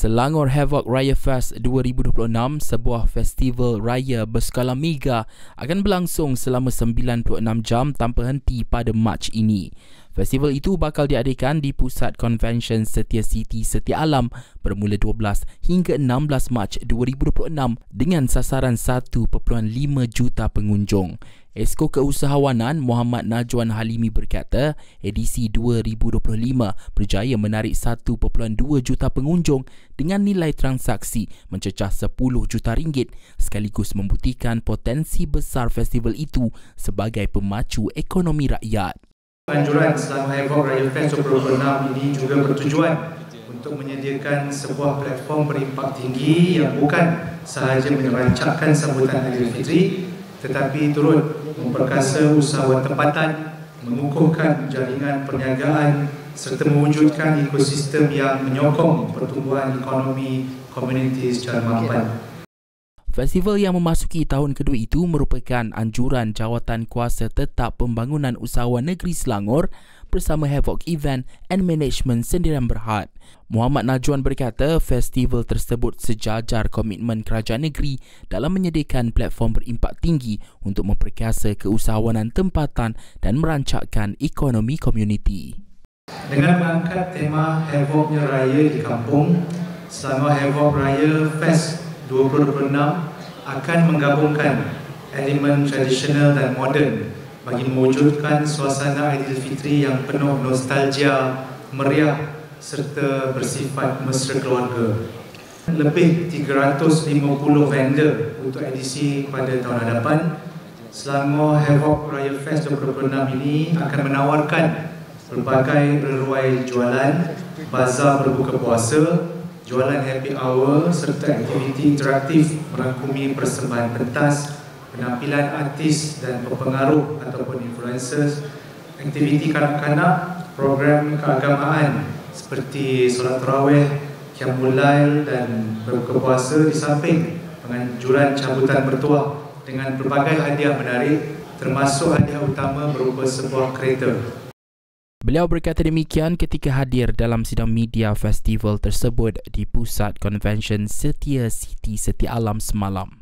Selangor Havoc Raya Fest 2026, sebuah festival raya berskala mega, akan berlangsung selama 96 jam tanpa henti pada Mac ini. Festival itu bakal diadakan di Pusat Convention Setia City Setia Alam bermula 12 hingga 16 Mac 2026 dengan sasaran 1.5 juta pengunjung. Esko Keusahawanan Muhammad Najwan Halimi berkata, edisi 2025 berjaya menarik 1.2 juta pengunjung dengan nilai transaksi mencecah 10 juta ringgit, sekaligus membuktikan potensi besar festival itu sebagai pemacu ekonomi rakyat. Anjuran Selangor Havoc Raya Fest 2026 ini juga bertujuan untuk menyediakan sebuah platform berimpak tinggi yang bukan sahaja merancangkan sambutan Aidilfitri, tetapi turut memperkasa usahawan tempatan, mengukuhkan jaringan perniagaan serta mewujudkan ekosistem yang menyokong pertumbuhan ekonomi komuniti secara mapan. Festival yang memasuki tahun kedua itu merupakan anjuran Jawatan Kuasa Tetap Pembangunan Usahawan Negeri Selangor bersama Havoc Event and Management Sendirian Berhad. Muhammad Najwan berkata, festival tersebut sejajar komitmen kerajaan negeri dalam menyediakan platform berimpak tinggi untuk memperkasa keusahawanan tempatan dan merancangkan ekonomi komuniti. Dengan mengangkat tema Havocnya Raya di Kampung, Selangor Havoc Raya Fest 2026 akan menggabungkan elemen tradisional dan moden bagi mewujudkan suasana Aidilfitri yang penuh nostalgia, meriah serta bersifat mesra keluarga. Lebih 350 vendor untuk edisi pada tahun hadapan. Selangor Havoc Raya Fest 2026 ini akan menawarkan berbagai reruai jualan, bazar berbuka puasa, jualan happy hour serta aktiviti interaktif merangkumi persembahan pentas, penampilan artis dan pempengaruh ataupun influencers, aktiviti kanak-kanak, program keagamaan seperti solat tarawih, qiyamul lail dan berbuka puasa, di samping penganjuran cabutan bertuah dengan berbagai hadiah menarik, termasuk hadiah utama berupa sebuah kereta. Beliau berkata demikian ketika hadir dalam sidang media festival tersebut di Pusat Convention Setia City Setia Alam semalam.